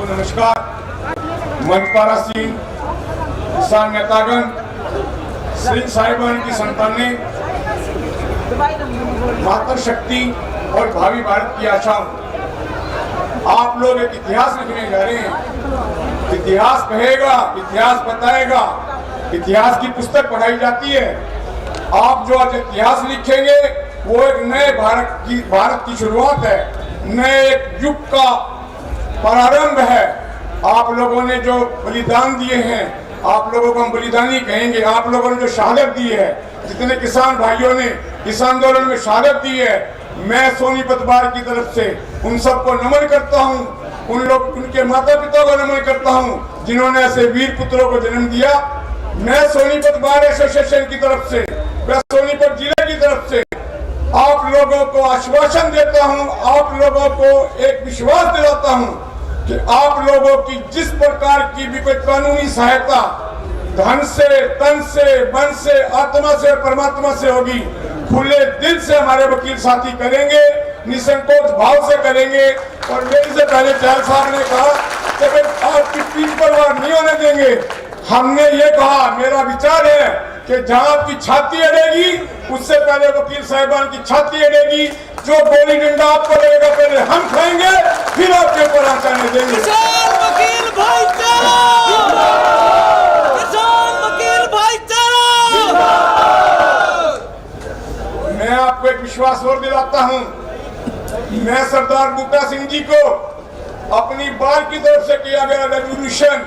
सबको नमस्कार। मंच पर आसीन किसान नेतागण, सिंह साहिबान की संतानें, मातृशक्ति और भावी भारत की आशाओं, आप लोग एक इतिहास लिखने जा रहे हैं। इतिहास कहेगा, इतिहास बताएगा, इतिहास की पुस्तक पढ़ाई जाती है। आप जो आज इतिहास लिखेंगे वो एक नए भारत की शुरुआत है, नए एक युग का प्रारंभ है। आप लोगों ने जो बलिदान दिए हैं, आप लोगों को हम बलिदानी कहेंगे। आप लोगों ने जो शहादत दी है, जितने किसान भाइयों ने इस आंदोलन में शहादत दी है, मैं सोनीपत बार की तरफ से उन सबको नमन करता हूं। उनके माता पिता को नमन करता हूं जिन्होंने ऐसे वीर पुत्रों को जन्म दिया। मैं सोनीपत बार एसोसिएशन की तरफ से, मैं सोनीपत जिले की तरफ से आप लोगों को आश्वासन देता हूं, आप लोगों को एक विश्वास दिलाता हूं कि आप लोगों की जिस प्रकार की भी कोई कानूनी सहायता धन से, तन से, मन से, आत्मा से, परमात्मा से होगी, खुले दिल से हमारे वकील साथी करेंगे, निसंकोच भाव से करेंगे। और मेरे से पहले जैल साहब ने कहा कि आपकी पीठ पर वार नहीं होने देंगे। हमने ये कहा, मेरा विचार है कि जहां आपकी छाती अड़ेगी उससे पहले वकील साहिबान की छाती अड़ेगी। जो गोली डंडा आपको लगेगा पहले हम खाएंगे, फिर आपके ऊपर आंच आने देंगे। वकील भाईचारा, किसान वकील भाईचारा। मैं आपको एक विश्वास और दिलाता हूं, मैं सरदार बूटा सिंह जी को अपनी बार की तरफ से किया गया रेजोल्यूशन,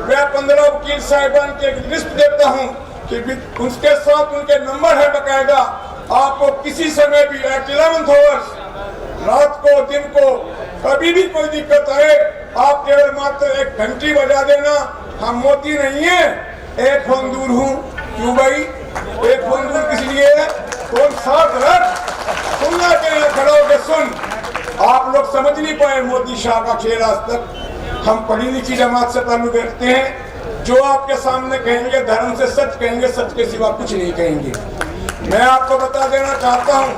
मैं 15 वकील साहिबान की एक लिस्ट देता हूं कि उसके साथ उनके नंबर है बकायदा। आपको किसी समय भी एट 11 आवर्स, रात को दिन को कभी भी कोई दिक्कत आए, आप केवल मात्र एक घंटी बजा देना। हम मोदी नहीं है, एक फोन दूर हूँ। क्यों भाई, एक फोन दूर किस लिए है? फोन साथ रख, सुनना के लिए खड़ा होकर सुन। आप लोग समझ नहीं पाए मोदी शाह का खेल आज तक। हम पढ़ी लिखी जमात से ताल्लुक रखते हैं, जो आपके सामने कहेंगे धर्म से सच कहेंगे, सच के सिवा कुछ नहीं कहेंगे। मैं आपको बता देना चाहता हूं,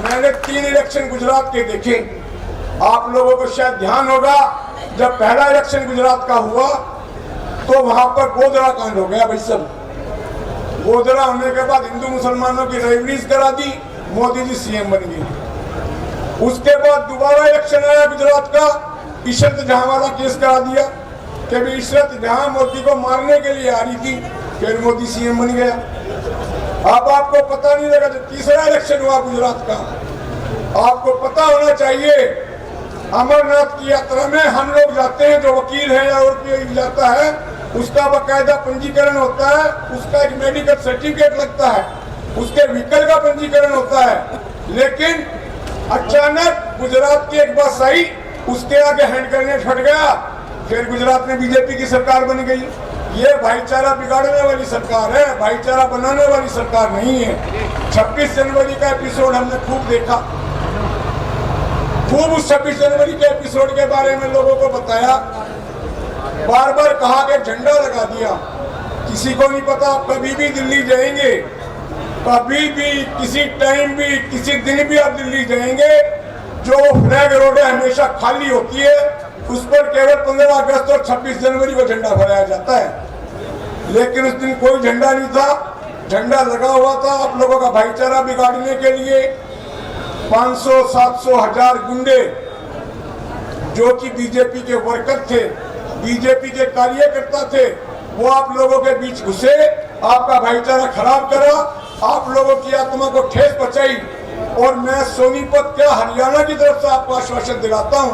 मैंने 3 इलेक्शन गुजरात के देखे। आप लोगों को शायद ध्यान होगा, जब पहला इलेक्शन गुजरात का हुआ तो वहां पर गोधरा कांड हो गया। भाई सब गोधरा होने के बाद हिंदू मुसलमानों की राइवलीज करा दी, मोदी जी सीएम बन गए। उसके बाद दोबारा इलेक्शन आया गुजरात का, इशरत जहां वाला केस करा दिया कि इशरत जहां मोदी को मारने के लिए आ रही थी, फिर मोदी सीएम बन गया। अब आपको पता नहीं लगा, जब तीसरा इलेक्शन हुआ गुजरात का, आपको पता होना चाहिए, अमरनाथ की यात्रा में हम लोग जाते हैं, जो वकील है या और कोई जाता है, उसका बाकायदा पंजीकरण होता है, उसका एक मेडिकल सर्टिफिकेट लगता है, उसके व्हीकल का पंजीकरण होता है। लेकिन अचानक गुजरात की एक बस आई, उसके आगे हैंड ग्रेनेड फट गया, फिर गुजरात में बीजेपी की सरकार बन गई। ये भाईचारा बिगाड़ने वाली सरकार है, भाईचारा बनाने वाली सरकार नहीं है। 26 जनवरी का एपिसोड हमने खूब देखा, खूब उस 26 जनवरी के एपिसोड के बारे में लोगों को बताया, बार बार कहा कि झंडा लगा दिया। किसी को नहीं पता आप कभी भी दिल्ली जाएंगे, कभी भी, किसी टाइम भी, किसी दिन भी आप दिल्ली जाएंगे, जो फ्लैग रोड है हमेशा खाली होती है, उस पर केवल 15 अगस्त और 26 जनवरी को झंडा फहराया जाता है। लेकिन उस दिन कोई झंडा नहीं था, झंडा लगा हुआ था आप लोगों का भाईचारा बिगाड़ने के लिए। 500, 700, 1000 गुंडे जो कि बीजेपी के वर्कर थे, बीजेपी के कार्यकर्ता थे, वो आप लोगों के बीच घुसे, आपका भाईचारा खराब करा, आप लोगों की आत्मा को ठेस पहुंचाई। और मैं सोनीपत क्या हरियाणा की तरफ से आपको आश्वासन दिलाता हूं,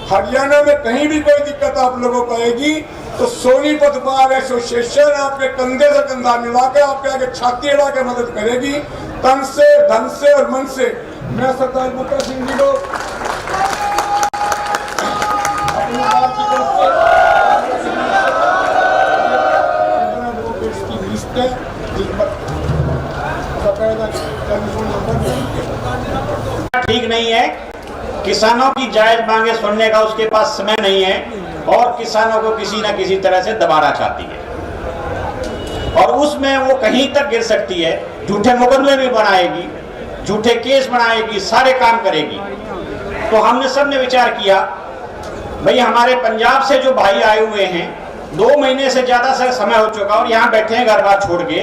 हरियाणा में कहीं भी कोई दिक्कत आप लोगों को आएगी तो सोनीपत बार एसोसिएशन आपके कंधे से कंधा मिला के आपके आगे छाती अड़ा के मदद करेगी, तन से, धन से और मन से। मैं सरदार बूटा सिंह जी को अपनी बात की तरफ से लिस्ट है, जिस पर ठीक नहीं है। किसानों की जायज मांगे सुनने का उसके पास समय नहीं है और किसानों को किसी न किसी तरह से दबाना चाहती है और उसमें वो कहीं तक गिर सकती है। झूठे मुकदमे भी बनाएगी, झूठे केस बनाएगी, सारे काम करेगी। तो हमने सबने विचार किया भाई हमारे पंजाब से जो भाई आए हुए हैं 2 महीने से ज्यादा समय हो चुका और यहाँ बैठे हैं घर बार छोड़ के,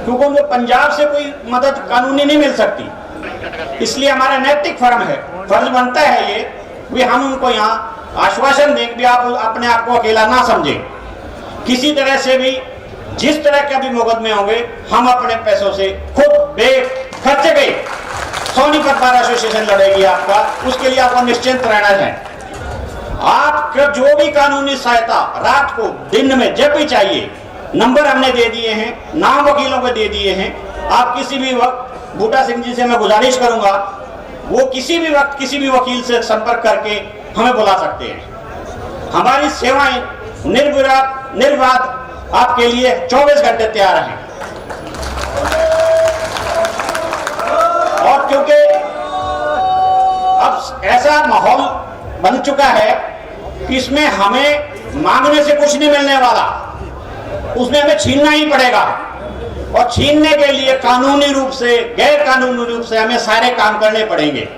क्योंकि उनको पंजाब से कोई मदद कानूनी नहीं मिल सकती। इसलिए हमारा नैतिक फर्ज बनता है ये भी हम उनको यहाँ आश्वासन दें कि आप अपने आप को अकेला ना समझें। किसी तरह से भी जिस तरह के भी मुकदमे होंगे हम अपने पैसों से खुद बेखर्चे पे सोनीपत बार एसोसिएशन लड़ेगी आपका, उसके लिए आपको निश्चिंत रहना है। आपका जो भी कानूनी सहायता रात को दिन में जब भी चाहिए, नंबर हमने दे दिए हैं, नाम वकीलों को दे दिए हैं। आप किसी भी वक्त बूटा सिंह जी से मैं गुजारिश करूंगा वो किसी भी वक्त किसी भी वकील से संपर्क करके हमें बुला सकते हैं। हमारी सेवाएं निर्विवाद आपके लिए 24 घंटे तैयार हैं। और क्योंकि अब ऐसा माहौल बन चुका है कि इसमें हमें मांगने से कुछ नहीं मिलने वाला, उसमें हमें छीनना ही पड़ेगा। और छीनने के लिए कानूनी रूप से गैर कानूनी रूप से हमें सारे काम करने पड़ेंगे।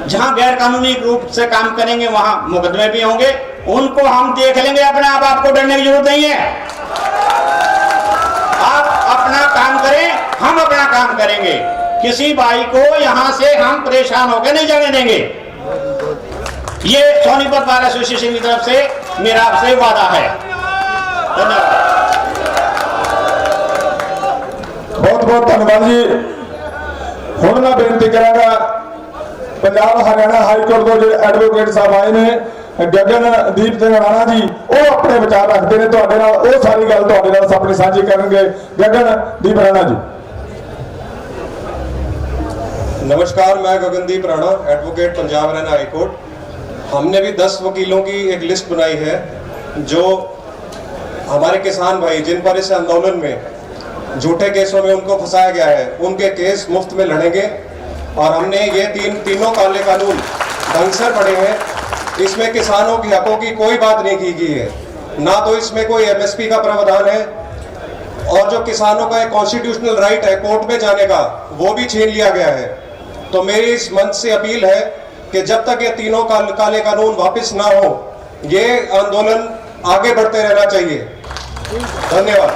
जहां गैर कानूनी रूप से काम करेंगे वहां मुकदमे भी होंगे, उनको हम देख लेंगे अपने आप। आपको डरने की जरूरत नहीं है। आप अपना काम करें, हम अपना काम करेंगे। किसी भाई को यहां से हम परेशान होकर नहीं जाने देंगे। ये सोनीपत बार एसोसिएशन की तरफ से मेरा आपसे वादा है। धन्यवाद। बहुत बहुत धन्यवाद जी। हुण मैं बेनती करांगा पंजाब हरियाणा हाईकोर्ट ਤੋਂ ਜਿਹੜੇ ਐਡਵੋਕੇਟ ਸਾਹਿਬ ਆਏ ਨੇ ਗਗਨਦੀਪ ਸਿੰਘ ਰਾਣਾ ਜੀ, ਉਹ ਆਪਣੇ ਵਿਚਾਰ ਰੱਖਦੇ ਨੇ ਤੁਹਾਡੇ ਨਾਲ, ਉਹ ਸਾਰੀ ਗੱਲ ਤੁਹਾਡੇ ਨਾਲ ਆਪਣੀ ਸਾਂਝੀ ਕਰਨਗੇ। ਗਗਨਦੀਪ ਰਾਣਾ जी। नमस्कार, मैं गगनदीप राणा, एडवोकेट पंजाब हरियाणा हाईकोर्ट। हमने भी 10 वकीलों की एक लिस्ट बनाई है जो हमारे किसान भाई जिन पर इस आंदोलन में झूठे केसों में उनको फंसाया गया है, उनके केस मुफ्त में लड़ेंगे। और हमने ये तीनों काले कानून ढंग से पढ़े हैं। इसमें किसानों की हकों की कोई बात नहीं की गई है, ना तो इसमें कोई एमएसपी का प्रावधान है, और जो किसानों का एक कॉन्स्टिट्यूशनल राइट है कोर्ट में जाने का, वो भी छीन लिया गया है। तो मेरी इस मंच से अपील है कि जब तक ये तीनों काले कानून वापस ना हो, ये आंदोलन आगे बढ़ते रहना चाहिए। धन्यवाद।